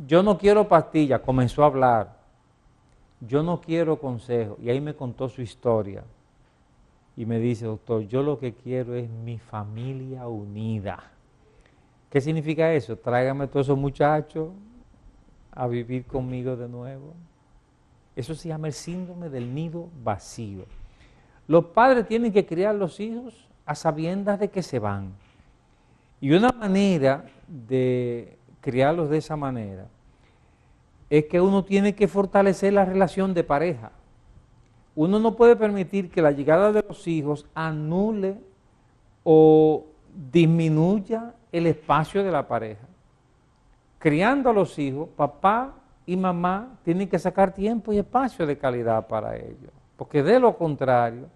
yo no quiero pastillas. Comenzó a hablar. Yo no quiero consejo. Y ahí me contó su historia. Y me dice, doctor, yo lo que quiero es mi familia unida. ¿Qué significa eso? Tráigame todos esos muchachos a vivir conmigo de nuevo. Eso se llama el síndrome del nido vacío. Los padres tienen que criar a los hijos a sabiendas de que se van. Y una manera de criarlos de esa manera es que uno tiene que fortalecer la relación de pareja. Uno no puede permitir que la llegada de los hijos anule o disminuya el espacio de la pareja. Criando a los hijos, papá y mamá tienen que sacar tiempo y espacio de calidad para ellos, porque de lo contrario,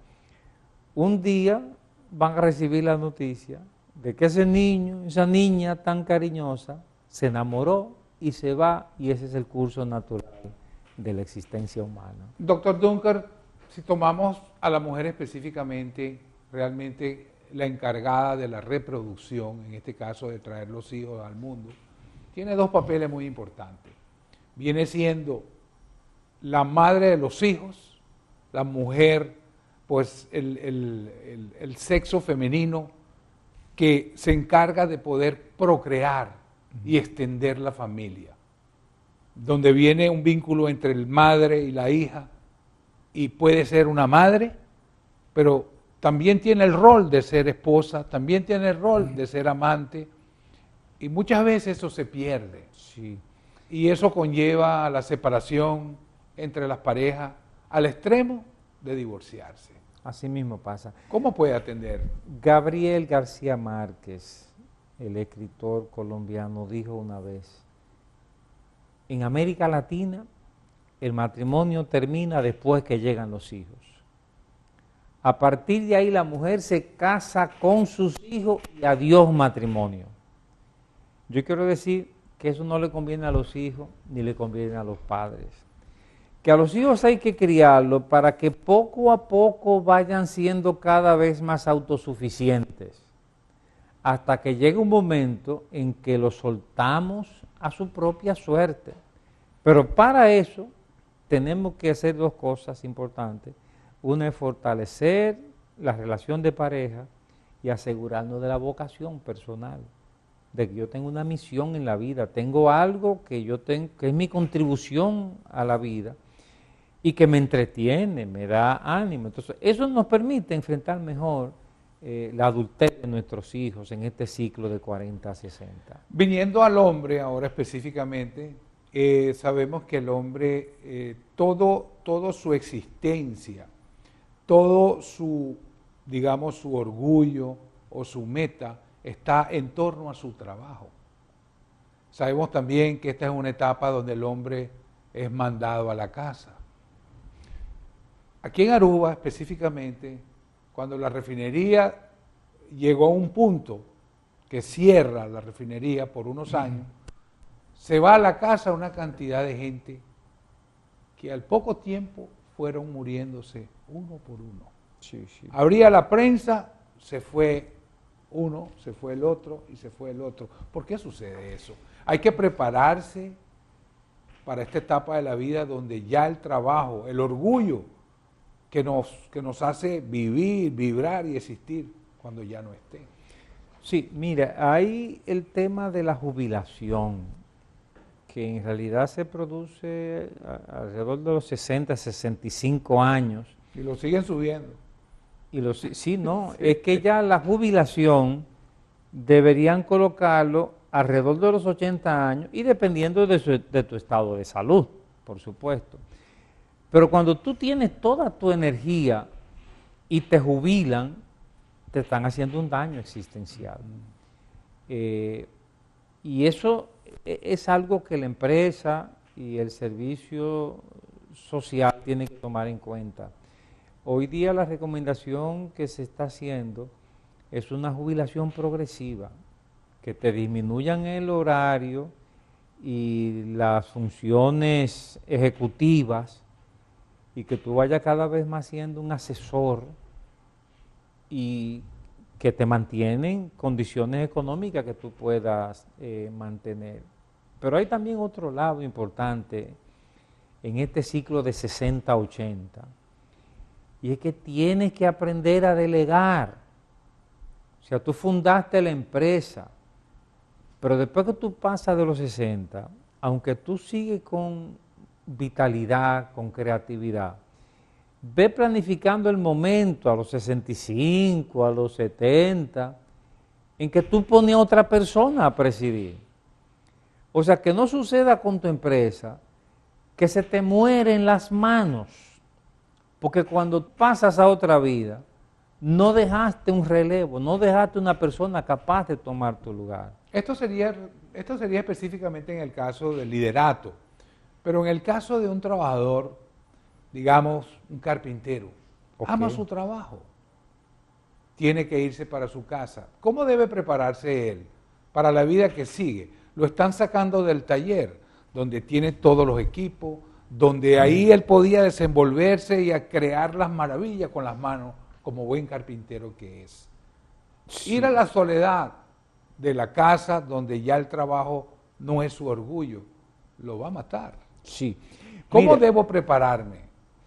un día van a recibir la noticia de que ese niño, esa niña tan cariñosa, se enamoró y se va, y ese es el curso natural de la existencia humana. Doctor Dunker, si tomamos a la mujer específicamente, realmente la encargada de la reproducción, en este caso de traer los hijos al mundo, tiene dos papeles muy importantes. Viene siendo la madre de los hijos, la mujer, pues el sexo femenino que se encarga de poder procrear y extender la familia, donde viene un vínculo entre el madre y la hija, y puede ser una madre, pero también tiene el rol de ser esposa, también tiene el rol de ser amante, y muchas veces eso se pierde. Sí. Y eso conlleva a la separación entre las parejas al extremo de divorciarse. Así mismo pasa. ¿Cómo puede atender? Gabriel García Márquez, el escritor colombiano, dijo una vez: en América Latina el matrimonio termina después que llegan los hijos. A partir de ahí la mujer se casa con sus hijos y adiós matrimonio. Yo quiero decir que eso no le conviene a los hijos ni le conviene a los padres. Que a los hijos hay que criarlos para que poco a poco vayan siendo cada vez más autosuficientes, hasta que llegue un momento en que los soltamos a su propia suerte. Pero para eso tenemos que hacer dos cosas importantes. Una es fortalecer la relación de pareja y asegurarnos de la vocación personal, de que yo tengo una misión en la vida, tengo algo que yo tengo, que es mi contribución a la vida y que me entretiene, me da ánimo. Entonces, eso nos permite enfrentar mejor la adultez de nuestros hijos en este ciclo de 40 a 60. Viniendo al hombre ahora específicamente, sabemos que el hombre, todo su existencia, todo su, digamos, su orgullo o su meta está en torno a su trabajo. Sabemos también que esta es una etapa donde el hombre es mandado a la casa. Aquí en Aruba específicamente, cuando la refinería llegó a un punto que cierra la refinería por unos años, se va a la casa una cantidad de gente que al poco tiempo fueron muriéndose uno por uno. Sí. Abría la prensa, se fue uno, se fue el otro y se fue el otro. ¿Por qué sucede eso? Hay que prepararse para esta etapa de la vida donde ya el trabajo, el orgullo que nos hace vivir, vibrar y existir cuando ya no esté. Sí, mira, hay el tema de la jubilación, que en realidad se produce alrededor de los 60, 65 años. Y lo siguen subiendo. Sí, no, es que ya la jubilación deberían colocarlo alrededor de los 80 años y dependiendo de tu estado de salud, por supuesto. Pero cuando tú tienes toda tu energía y te jubilan, te están haciendo un daño existencial. Y eso es algo que la empresa y el servicio social tienen que tomar en cuenta. Hoy día la recomendación que se está haciendo es una jubilación progresiva, que te disminuyan el horario y las funciones ejecutivas y que tú vayas cada vez más siendo un asesor y que te mantienen condiciones económicas que tú puedas mantener. Pero hay también otro lado importante en este ciclo de 60-80, y es que tienes que aprender a delegar. O sea, tú fundaste la empresa, pero después que tú pasas de los 60, aunque tú sigues con vitalidad, con creatividad, ve planificando el momento a los 65, a los 70, en que tú pones a otra persona a presidir. O sea, que no suceda con tu empresa que se te mueren las manos, porque cuando pasas a otra vida, no dejaste un relevo, no dejaste una persona capaz de tomar tu lugar. Esto sería específicamente en el caso del liderato, pero en el caso de un trabajador, digamos, un carpintero, ama su trabajo, tiene que irse para su casa. ¿Cómo debe prepararse él para la vida que sigue? Lo están sacando del taller, donde tiene todos los equipos, donde ahí él podía desenvolverse y a crear las maravillas con las manos, como buen carpintero que es. Sí. Ir a la soledad de la casa, donde ya el trabajo no es su orgullo, lo va a matar. Sí. ¿Cómo debo prepararme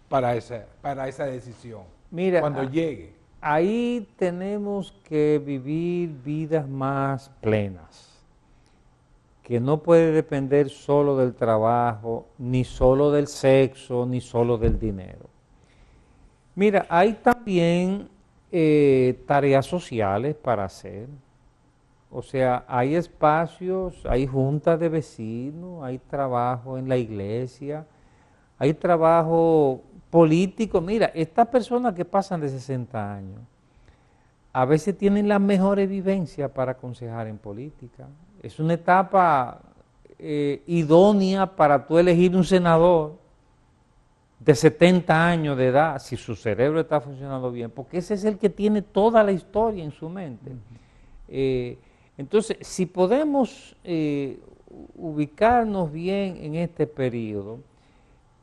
para esa decisión cuando llegue? Ahí tenemos que vivir vidas más plenas, que no puede depender solo del trabajo, ni solo del sexo, ni solo del dinero. Mira, hay también tareas sociales para hacer. O sea, hay espacios, hay juntas de vecinos, hay trabajo en la iglesia, hay trabajo político. Mira, estas personas que pasan de 60 años, a veces tienen las mejores vivencias para aconsejar en política. Es una etapa idónea para tú elegir un senador de 70 años de edad, si su cerebro está funcionando bien, porque ese es el que tiene toda la historia en su mente. Entonces, si podemos ubicarnos bien en este periodo,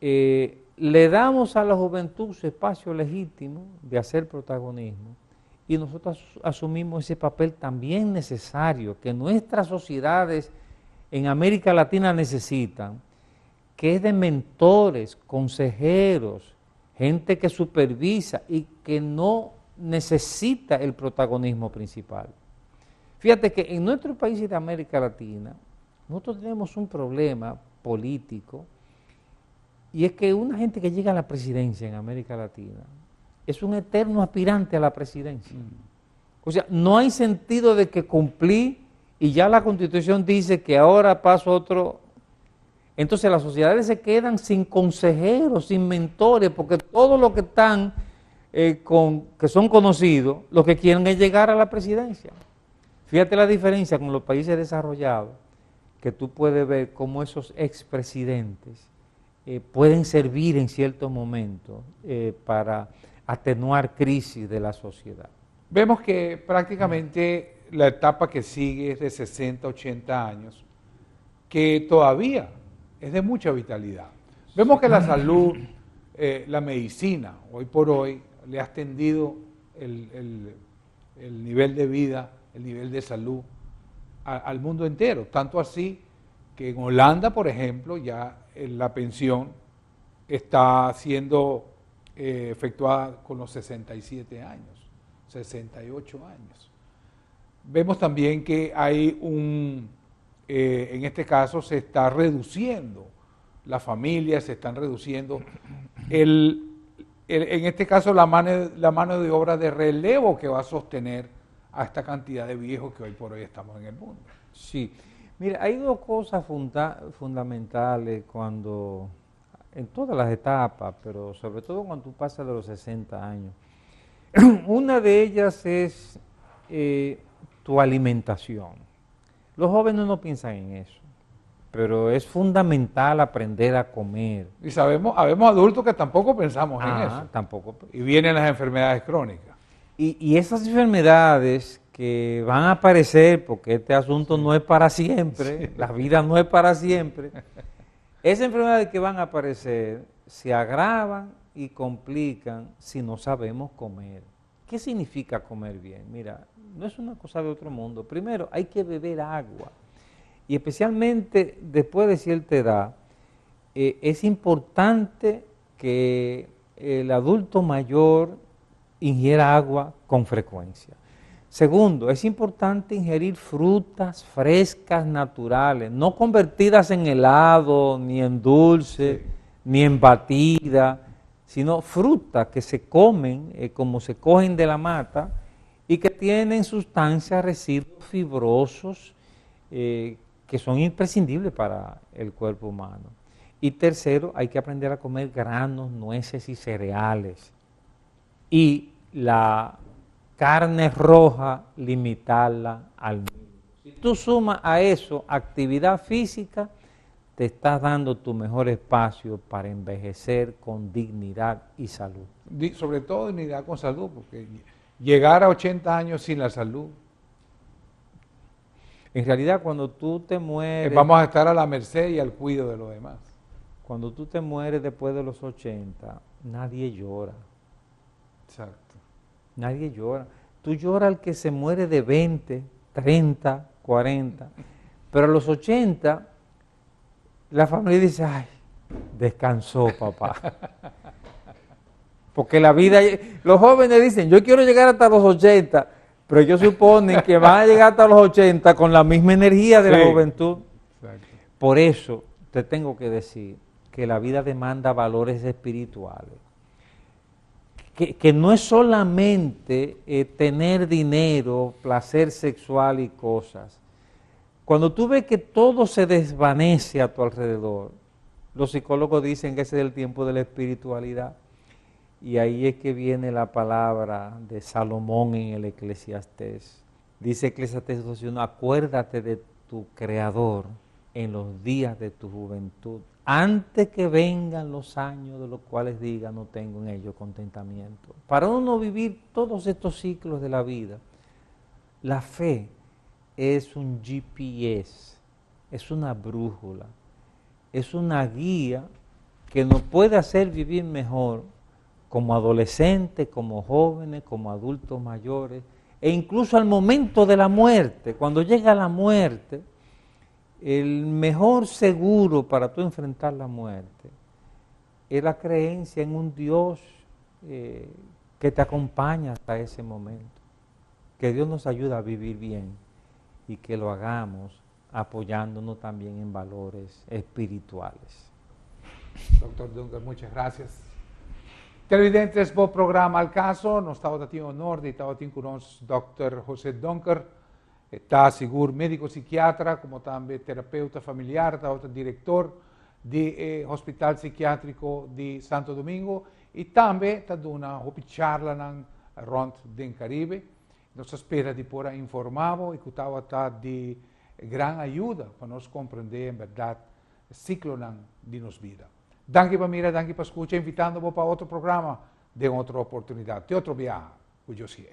le damos a la juventud su espacio legítimo de hacer protagonismo y nosotros asumimos ese papel también necesario que nuestras sociedades en América Latina necesitan, que es de mentores, consejeros, gente que supervisa y que no necesita el protagonismo principal. Fíjate que en nuestro país y de América Latina, nosotros tenemos un problema político y es que una gente que llega a la presidencia en América Latina es un eterno aspirante a la presidencia. O sea, no hay sentido de que cumplí y ya la Constitución dice que ahora paso otro. Entonces las sociedades se quedan sin consejeros, sin mentores, porque todos los que están, que son conocidos, lo que quieren es llegar a la presidencia. Fíjate la diferencia con los países desarrollados, que tú puedes ver cómo esos expresidentes pueden servir en ciertos momentos para atenuar crisis de la sociedad. Vemos que prácticamente la etapa que sigue es de 60, 80 años, que todavía es de mucha vitalidad. Vemos que la salud, la medicina, hoy por hoy, le ha extendido el nivel de vida, el nivel de salud al mundo entero. Tanto así que en Holanda, por ejemplo, ya la pensión está siendo efectuada con los 67 años, 68 años. Vemos también que hay en este caso se está reduciendo, las familias se están reduciendo, en este caso la mano de obra de relevo que va a sostener a esta cantidad de viejos que hoy por hoy estamos en el mundo. Sí, mira, hay dos cosas fundamentales cuando, en todas las etapas, pero sobre todo cuando tú pasas de los 60 años. Una de ellas es tu alimentación. Los jóvenes no piensan en eso, pero es fundamental aprender a comer. Y habemos adultos que tampoco pensamos en eso. Tampoco. Y vienen las enfermedades crónicas. Y esas enfermedades que van a aparecer, porque este asunto no es para siempre, la vida no es para siempre, esas enfermedades que van a aparecer se agravan y complican si no sabemos comer. ¿Qué significa comer bien? Mira, no es una cosa de otro mundo. Primero, hay que beber agua. Y especialmente después de cierta edad, es importante que el adulto mayor ingiera agua con frecuencia. Segundo, es importante ingerir frutas frescas, naturales, no convertidas en helado, ni en dulce, ni en batida, sino frutas que se comen como se cogen de la mata y que tienen sustancias, residuos fibrosos que son imprescindibles para el cuerpo humano. Y tercero, hay que aprender a comer granos, nueces y cereales. Y la carne roja, limitarla al mínimo. Si tú sumas a eso actividad física, te estás dando tu mejor espacio para envejecer con dignidad y salud. Sobre todo dignidad con salud, porque llegar a 80 años sin la salud. En realidad, cuando tú te mueres... Vamos a estar a la merced y al cuidado de los demás. Cuando tú te mueres después de los 80, nadie llora. Exacto. Nadie llora. Tú lloras al que se muere de 20, 30, 40, pero a los 80, la familia dice, ay, descansó papá. Porque la vida, los jóvenes dicen, yo quiero llegar hasta los 80, pero ellos suponen que van a llegar hasta los 80 con la misma energía de la juventud. Exacto. Por eso te tengo que decir que la vida demanda valores espirituales. Que no es solamente tener dinero, placer sexual y cosas. Cuando tú ves que todo se desvanece a tu alrededor, los psicólogos dicen que ese es el tiempo de la espiritualidad. Y ahí es que viene la palabra de Salomón en el Eclesiastés. Dice Eclesiastés 2:1, acuérdate de tu Creador en los días de tu juventud, antes que vengan los años de los cuales diga no tengo en ellos contentamiento. Para uno vivir todos estos ciclos de la vida, la fe es un GPS, es una brújula, es una guía que nos puede hacer vivir mejor como adolescentes, como jóvenes, como adultos mayores, e incluso al momento de la muerte. Cuando llega la muerte, el mejor seguro para tú enfrentar la muerte es la creencia en un Dios que te acompaña hasta ese momento. Que Dios nos ayude a vivir bien y que lo hagamos apoyándonos también en valores espirituales. Doctor Dunker, muchas gracias. Televidentes, bo programa al caso, nos estava tendo honor de estar com nós Dr. José Dunker, está seguro médico psiquiatra, como também terapeuta familiar, está diretor do Hospital Psiquiátrico de Santo Domingo e também está dando uma charla rond do Caribe. Nos espera de poder informar e que está de grande ajuda para nós compreender, em verdade, o ciclo de nossa vida. Danke para mira, danke para escuchar, invitando para outro programa de outra oportunidade, de outro viaje, cuyo sí.